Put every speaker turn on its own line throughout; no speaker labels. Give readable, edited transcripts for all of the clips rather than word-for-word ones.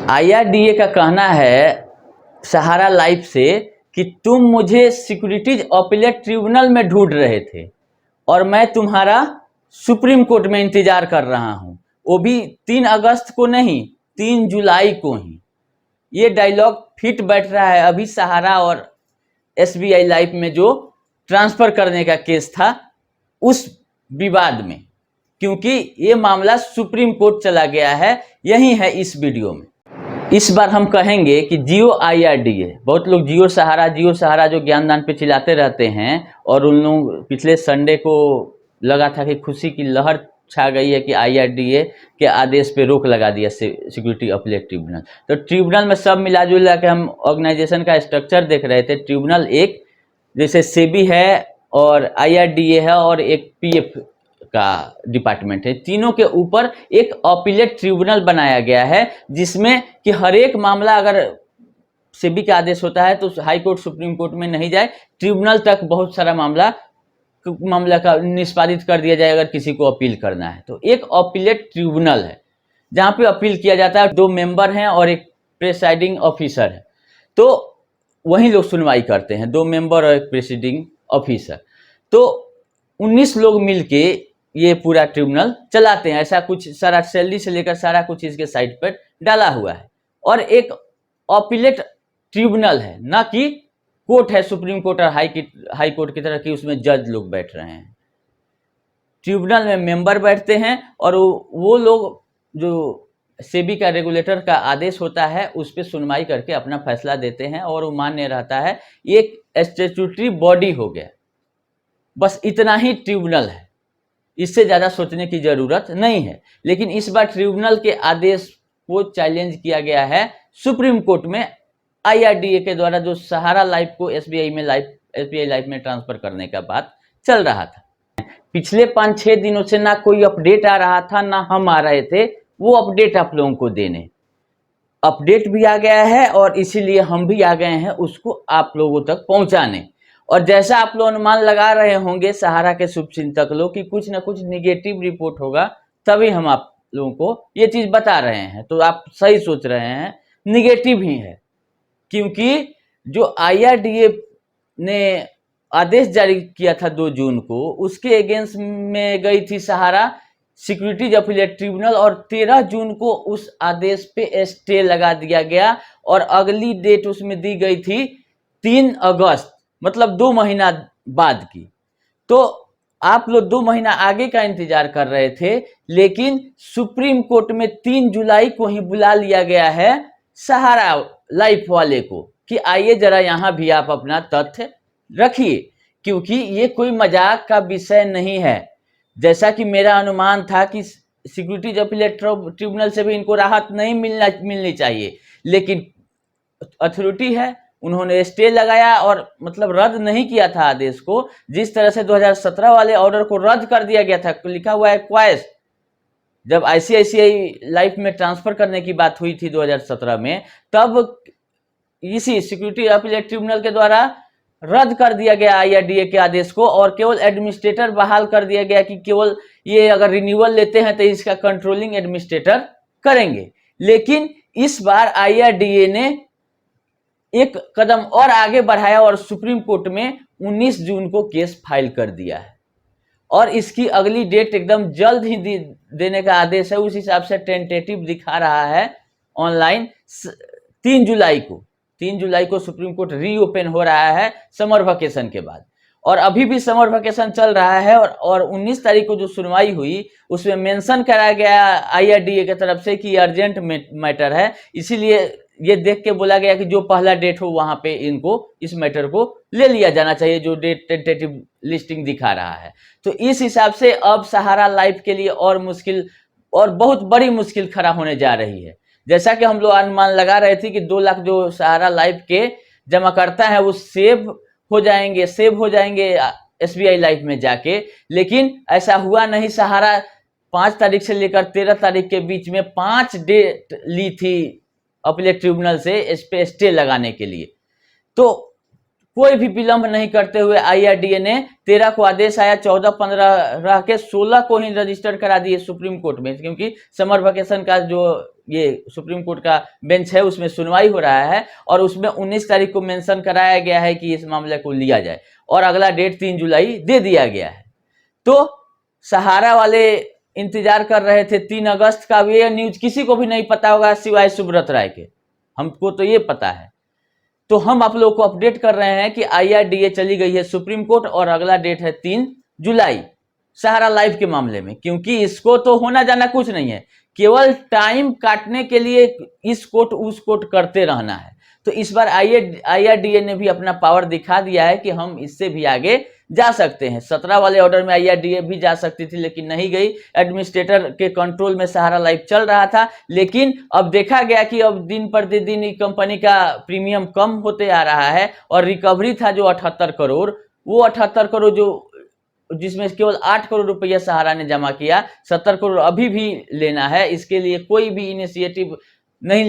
IRDA का कहना है सहारा लाइफ से कि तुम मुझे सिक्योरिटीज अपीलेट ट्रिब्यूनल में ढूंढ रहे थे और मैं तुम्हारा सुप्रीम कोर्ट में इंतजार कर रहा हूं, वो भी 3 अगस्त को नहीं, 3 जुलाई को ही। ये डायलॉग फिट बैठ रहा है अभी सहारा और एसबीआई लाइफ में जो ट्रांसफर करने का केस था उस विवाद में, क्योंकि ये मामला सुप्रीम कोर्ट चला गया है। यही है इस वीडियो में। इस बार हम कहेंगे कि जियो आईआरडीए, बहुत लोग जियो सहारा जो ज्ञानदान पे चिल्लाते रहते हैं, और उन लोग पिछले संडे को लगा था कि खुशी की लहर छा गई है कि आईआरडीए के आदेश पे रोक लगा दिया सिक्योरिटी अपीलेट ट्रिब्यूनल। तो ट्रिब्यूनल में सब मिला जुला के हम ऑर्गेनाइजेशन का स्ट्रक्चर देख रहे थे। ट्रिब्यूनल एक जैसे सेबी है और आईआरडीए है और एक पीएफ का डिपार्टमेंट है, तीनों के ऊपर एक अपीलेट ट्रिब्यूनल बनाया गया है, जिसमें कि हर एक मामला अगर सेबी का आदेश होता है तो हाई कोर्ट सुप्रीम कोर्ट में नहीं जाए, ट्रिब्यूनल तक बहुत सारा मामला का निष्पादित कर दिया जाए अगर किसी को अपील करना है। तो एक अपीलेट ट्रिब्यूनल है जहां पे अपील किया जाता है। 2 मेंबर हैं और एक प्रेसाइडिंग ऑफिसर है, तो वही लोग सुनवाई करते हैं, 2 मेंबर और एक प्रेसाइडिंग ऑफिसर। तो 19 लोग मिलके ये पूरा ट्रिब्यूनल चलाते हैं। ऐसा कुछ सारा सैलरी से लेकर सारा कुछ इसके साइट पर डाला हुआ है। और एक अपीलेट ट्रिब्यूनल है, ना कि कोर्ट है सुप्रीम कोर्ट और हाई कोर्ट की तरह कि उसमें जज लोग बैठ रहे हैं। ट्रिब्यूनल में मेंबर बैठते हैं और वो लोग जो सेबी का रेगुलेटर का आदेश होता है उस पर सुनवाई करके अपना फैसला देते हैं और वो मान्य रहता है। एक स्टैट्यूटरी बॉडी हो गया, बस इतना ही ट्रिब्यूनल है, इससे ज़्यादा सोचने की ज़रूरत नहीं है। लेकिन इस बार ट्रिब्यूनल के आदेश को चैलेंज किया गया है सुप्रीम कोर्ट में आईआरडीए के द्वारा, जो सहारा लाइफ को एसबीआई लाइफ में ट्रांसफर करने का बात चल रहा था। पिछले 5-6 दिनों से ना कोई अपडेट आ रहा था, ना हम आ रहे थे वो अपडेट आप लोगों को देने। अपडेट भी आ गया है और इसीलिए हम भी आ गए हैं उसको आप लोगों तक पहुंचाने। और जैसा आप लोग अनुमान लगा रहे होंगे सहारा के शुभचिंतक लोग कि कुछ ना कुछ निगेटिव रिपोर्ट होगा, तभी हम आप लोगों को ये चीज बता रहे हैं। तो आप सही सोच रहे हैं, निगेटिव ही है, क्योंकि जो आईआरडीए ने आदेश जारी किया था 2 जून को, उसके अगेंस्ट में गई थी सहारा सिक्योरिटीज अपीलेट ट्रिब्यूनल और 13 जून को उस आदेश पे स्टे लगा दिया गया और अगली डेट उसमें दी गई थी 3 अगस्त, मतलब 2 महीना बाद की। तो आप लोग 2 महीना आगे का इंतजार कर रहे थे, लेकिन सुप्रीम कोर्ट में 3 जुलाई को ही बुला लिया गया है सहारा लाइफ वाले को कि आइए जरा यहां भी आप अपना तथ्य रखिए, क्योंकि ये कोई मजाक का विषय नहीं है। जैसा कि मेरा अनुमान था कि सिक्योरिटीज अपीलेट ट्रिब्यूनल से भी इनको राहत नहीं मिलनी चाहिए, लेकिन अथॉरिटी है, उन्होंने स्टे लगाया और मतलब रद्द नहीं किया था आदेश को। जिस तरह से 2017 वाले ऑर्डर को रद्द कर दिया गया था, लिखा हुआ है क्वाइस, जब आईसीआईसीआई लाइफ में ट्रांसफर करने की बात हुई थी 2017 में, तब इसी सिक्योरिटी अपीलेट ट्रिब्यूनल के द्वारा रद्द कर दिया गया आईआरडीए के आदेश को और केवल एडमिनिस्ट्रेटर बहाल कर दिया गया कि केवल ये अगर रिन्यूअल लेते हैं तो इसका कंट्रोलिंग एडमिनिस्ट्रेटर करेंगे। लेकिन इस बार आईआरडीए ने एक कदम और आगे बढ़ाया और सुप्रीम कोर्ट में 19 जून को केस फाइल कर दिया है और इसकी अगली डेट एकदम जल्द ही देने का आदेश है। उस हिसाब से टेंटेटिव दिखा रहा है ऑनलाइन 3 जुलाई को सुप्रीम कोर्ट रीओपन हो रहा है समर वेकेशन के बाद, और अभी भी समर वेकेशन चल रहा है। और 19 तारीख को जो सुनवाई हुई उसमें मेंशन कराया गया आईआरडीए की तरफ से कि अर्जेंट मैटर है, इसीलिए ये देख के बोला गया कि जो पहला डेट हो वहां पे इनको इस मैटर को ले लिया जाना चाहिए, जो डेट टेंटेटिव लिस्टिंग दिखा रहा है। तो इस हिसाब से अब सहारा लाइफ के लिए और मुश्किल और बहुत बड़ी मुश्किल खड़ा होने जा रही है। जैसा कि हम लोग अनुमान लगा रहे थे कि 2 लाख जो सहारा लाइफ के जमाकर्ता है वो सेव हो जाएंगे एसबीआई लाइफ में जाके, लेकिन ऐसा हुआ नहीं। सहारा 5 तारीख से लेकर 13 तारीख के बीच में 5 डेट ली थी अपीलेट ट्रिब्यूनल से इस पे स्टे लगाने के लिए। तो कोई भी विलंब नहीं करते हुए IRDA ने 13 को आदेश आया, 14-15 के 16 को ही रजिस्टर करा दिए सुप्रीम कोर्ट में, क्योंकि समर वेकेशन का जो ये सुप्रीम कोर्ट का बेंच है उसमें सुनवाई हो रहा है और उसमें 19 तारीख को मेंशन कराया गया है कि इस मामले को लिया जाए और अगला डेट 3 जुलाई दे दिया गया है। तो सहारा वाले इंतजार कर रहे थे 3 अगस्त का। ये न्यूज किसी को भी नहीं पता होगा सिवाय सुब्रत राय के, हमको तो ये पता है। तो हम आप लोगों को अपडेट कर रहे हैं कि IRDA चली गई है सुप्रीम कोर्ट और अगला डेट है 3 जुलाई सहारा लाइफ के मामले में, क्योंकि इसको तो होना जाना कुछ नहीं है, केवल टाइम काटने के लिए इस कोर्ट उस कोर्ट करते रहना है। तो इस बार IRDA ने भी अपना पावर दिखा दिया है कि हम इससे भी आगे जा सकते हैं। 17 वाले ऑर्डर में IRDA भी जा सकती थी लेकिन नहीं गई, एडमिनिस्ट्रेटर के कंट्रोल में सहारा लाइफ चल रहा था। लेकिन अब देखा गया कि अब दिन प्रतिदिन कंपनी का प्रीमियम कम होते आ रहा है और रिकवरी था जो 78 करोड़, वो 78 करोड़ जो जिसमें केवल 8 करोड़ रुपया सहारा ने जमा किया, 70 करोड़ अभी भी लेना है। इसके लिए कोई भी इनिशिएटिव नहीं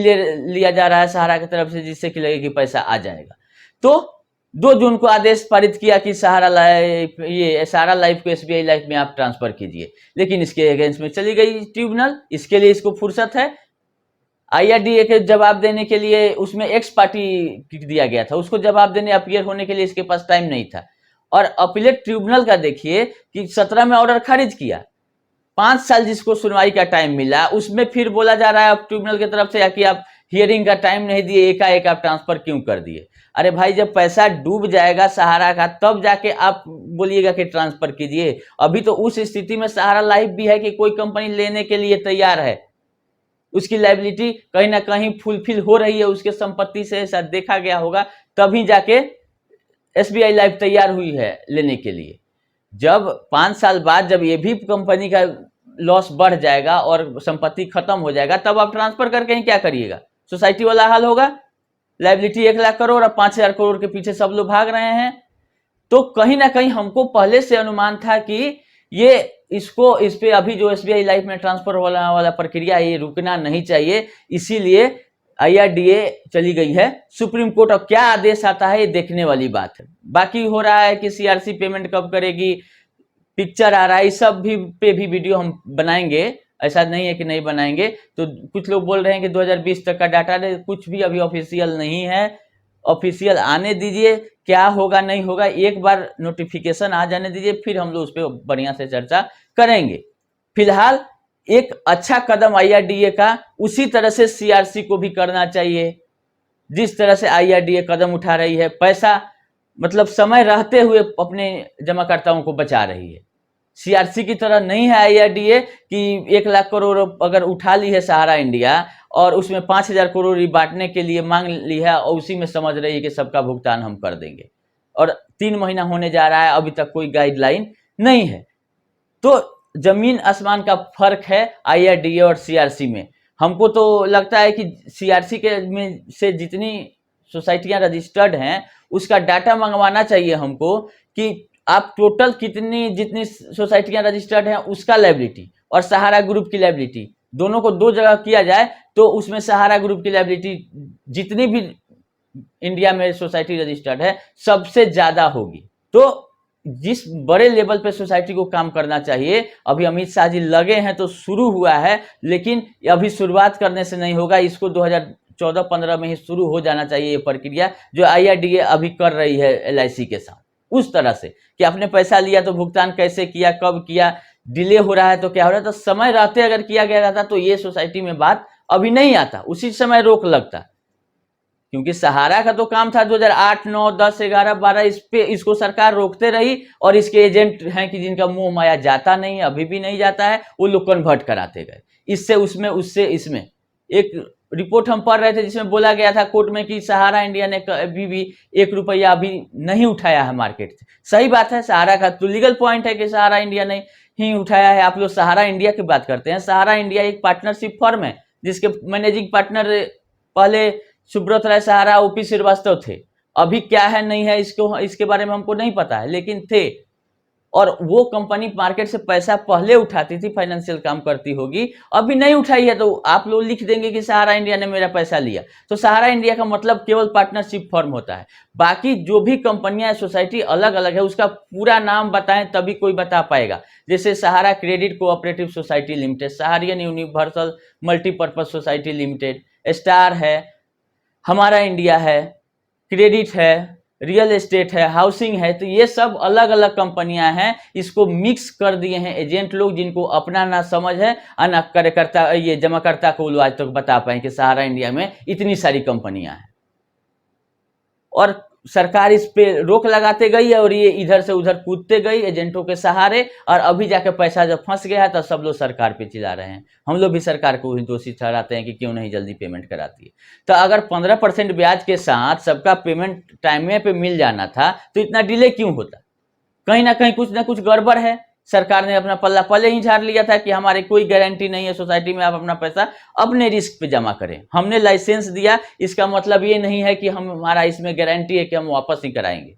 लिया जा रहा है सहारा की तरफ से जिससे कि लगे कि पैसा आ जाएगा। तो 2 जून को आदेश पारित किया कि सहारा लाइफ को SBI लाइफ में आप ट्रांसफर कीजिए, लेकिन इसके अगेंस्ट में चली गई ट्रिब्यूनल। इसके लिए इसको फुर्सत है। IRDA के जवाब देने के लिए उसमें एक्स पार्टी दिया गया था, उसको जवाब देने अपीयर होने के लिए इसके पास टाइम नहीं था। और अपीलेट ट्रिब्यूनल का देखिए कि 17 में ऑर्डर खारिज किया, 5 साल जिसको सुनवाई का टाइम मिला, उसमें फिर बोला जा रहा है अब ट्रिब्यूनल की तरफ से कि आप हियरिंग का टाइम नहीं दिए, एकाएक आप ट्रांसफर क्यों कर दिए। अरे भाई, जब पैसा डूब जाएगा सहारा का तब जाके आप बोलिएगा कि ट्रांसफर कीजिए। अभी तो उस स्थिति में सहारा लाइफ भी है कि कोई कंपनी लेने के लिए तैयार है, उसकी लायबिलिटी कहीं ना कहीं फुलफिल हो रही है उसके संपत्ति से, ऐसा देखा गया होगा, तभी जाके SBI लाइफ तैयार हुई है लेने के लिए। जब 5 साल बाद जब ये भी कंपनी का लॉस बढ़ जाएगा और संपत्ति खत्म हो जाएगा तब आप ट्रांसफर करके ही क्या करिएगा। सोसाइटी वाला हाल होगा, लायबिलिटी 1 लाख करोड़ और 5,000 करोड़ के पीछे सब लोग भाग रहे हैं। तो कहीं ना कहीं हमको पहले से अनुमान था कि ये इस पे अभी जो SBI लाइफ में ट्रांसफर वाला प्रक्रिया ये रुकना नहीं चाहिए, इसीलिए IRDA चली गई है सुप्रीम कोर्ट। और क्या आदेश आता है ये देखने वाली बात है। बाकी हो रहा है कि CRC पेमेंट कब करेगी, पिक्चर आ रहा है, इस सब पे भी वीडियो हम बनाएंगे, ऐसा नहीं है कि नहीं बनाएंगे। तो कुछ लोग बोल रहे हैं कि 2020 तक का डाटा दे, कुछ भी अभी ऑफिशियल नहीं है, ऑफिशियल आने दीजिए, क्या होगा नहीं होगा एक बार नोटिफिकेशन आ जाने दीजिए, फिर हम लोग उस पर बढ़िया से चर्चा करेंगे। फिलहाल एक अच्छा कदम IRDA का उसी तरह से CRC को भी करना चाहिए जिस तरह से IRDA कदम उठा रही है, पैसा मतलब समय रहते हुए अपने जमाकर्ताओं को बचा रही है। CRC की तरह नहीं है IRDA कि 1 लाख करोड़ अगर उठा ली है सहारा इंडिया और उसमें 5,000 करोड़ बांटने के लिए मांग ली है और उसी में समझ रही है कि सबका भुगतान हम कर देंगे, और 3 महीना होने जा रहा है अभी तक कोई गाइडलाइन नहीं है। तो जमीन आसमान का फर्क है IRDA और CRC में। हमको तो लगता है कि CRC के में से जितनी सोसाइटियां रजिस्टर्ड हैं उसका डाटा मंगवाना चाहिए हमको कि आप टोटल जितनी सोसाइटियां रजिस्टर्ड हैं उसका लायबिलिटी और सहारा ग्रुप की लायबिलिटी दोनों को 2 जगह किया जाए तो उसमें सहारा ग्रुप की लायबिलिटी जितनी भी इंडिया में सोसाइटी रजिस्टर्ड है सबसे ज्यादा होगी। तो जिस बड़े लेवल पे सोसाइटी को काम करना चाहिए, अभी अमित शाह जी लगे हैं तो शुरू हुआ है, लेकिन अभी शुरुआत करने से नहीं होगा, इसको 2014-15 में ही शुरू हो जाना चाहिए ये प्रक्रिया जो IRDA अभी कर रही है LIC के साथ, उस तरह से कि आपने पैसा लिया तो भुगतान कैसे किया, कब किया, डिले हो रहा है तो क्या हो रहा है। तो समय रहते अगर किया गया रहता तो ये सोसाइटी में बात अभी नहीं आता, उसी समय रोक लगता, क्योंकि सहारा का तो काम था 2008, 9, 10, 11, 12 इसको सरकार रोकते रही और इसके एजेंट हैं कि जिनका मोह माया जाता नहीं, अभी भी नहीं जाता है, वो लोग कन्वर्ट कराते गए, इससे उसमें उससे इसमें। एक रिपोर्ट हम पढ़ रहे थे जिसमें बोला गया था कोर्ट में कि सहारा इंडिया ने अभी भी 1 रुपया अभी नहीं उठाया है मार्केट से। सही बात है, सहारा का तो लीगल पॉइंट है कि सहारा इंडिया ने ही उठाया है। आप लोग सहारा इंडिया की बात करते हैं, सहारा इंडिया एक पार्टनरशिप फर्म है जिसके मैनेजिंग पार्टनर पहले सुब्रत राय सहारा OP श्रीवास्तव थे। अभी क्या है नहीं है इसके बारे में हमको नहीं पता है, लेकिन थे। और वो कंपनी मार्केट से पैसा पहले उठाती थी, फाइनेंशियल काम करती होगी, अभी नहीं उठाई है, तो आप लोग लिख देंगे कि सहारा इंडिया ने मेरा पैसा लिया। तो सहारा इंडिया का मतलब केवल पार्टनरशिप फर्म होता है। बाकी जो भी कंपनियां सोसाइटी अलग अलग है, उसका पूरा नाम बताएं तभी कोई बता पाएगा। जैसे Sahara credit cooperative society limited, Saharayan universal multipurpose society limited, star है, हमारा इंडिया है, क्रेडिट है, रियल एस्टेट है, हाउसिंग है। तो ये सब अलग अलग कंपनियां हैं, इसको मिक्स कर दिए हैं एजेंट लोग, जिनको अपना ना समझ है और ना कार्यकर्ता, ये जमाकर्ता को आज तक बता पाए कि सहारा इंडिया में इतनी सारी कंपनियां हैं। और सरकार इस पे रोक लगाते गई है और ये इधर से उधर कूदते गई एजेंटों के सहारे, और अभी जाके पैसा जब फंस गया है तो सब लोग सरकार पे चिल्ला रहे हैं। हम लोग भी सरकार को ही दोषी ठहराते हैं कि क्यों नहीं जल्दी पेमेंट कराती है। तो अगर 15% ब्याज के साथ सबका पेमेंट टाइम पे मिल जाना था तो इतना डिले क्यों होता? कहीं ना कुछ गड़बड़ है। सरकार ने अपना पल्ला पहले ही झाड़ लिया था कि हमारी कोई गारंटी नहीं है सोसाइटी में, आप अपना पैसा अपने रिस्क पे जमा करें। हमने लाइसेंस दिया, इसका मतलब ये नहीं है कि हमारा इसमें गारंटी है कि हम वापस ही कराएंगे।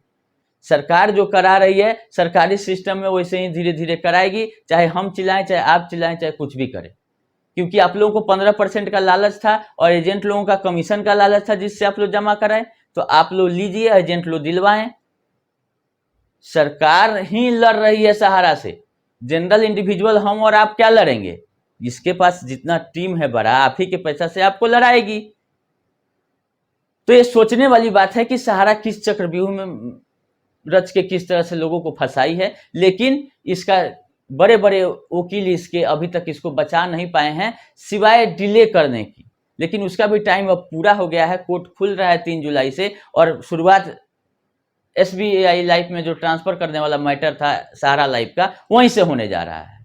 सरकार जो करा रही है सरकारी सिस्टम में वैसे ही धीरे धीरे कराएगी, चाहे हम चिल्लाएं, चाहे आप चिल्लाएं, चाहे कुछ भी करें। क्योंकि आप लोगों को 15% का लालच था और एजेंट लोगों का कमीशन का लालच था जिससे आप लोग जमा कराएं, तो आप लोग लीजिए, एजेंट लोग दिलवाएं। सरकार ही लड़ रही है सहारा से, जनरल इंडिविजुअल हम और आप क्या लड़ेंगे? जिसके पास जितना टीम है बड़ा, आप ही के पैसा से आपको लड़ाएगी। तो ये सोचने वाली बात है कि सहारा किस चक्रव्यूह में रच के किस तरह से लोगों को फंसाई है, लेकिन इसका बड़े बड़े वकील इसके अभी तक इसको बचा नहीं पाए हैं सिवाय डिले करने की। लेकिन उसका भी टाइम अब पूरा हो गया है, कोर्ट खुल रहा है 3 जुलाई से, और शुरुआत SBI लाइफ में जो ट्रांसफर करने वाला मैटर था सहारा लाइफ का, वहीं से होने जा रहा है।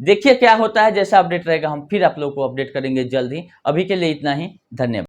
देखिए क्या होता है, जैसा अपडेट रहेगा हम फिर आप लोग को अपडेट करेंगे जल्द ही। अभी के लिए इतना ही, धन्यवाद।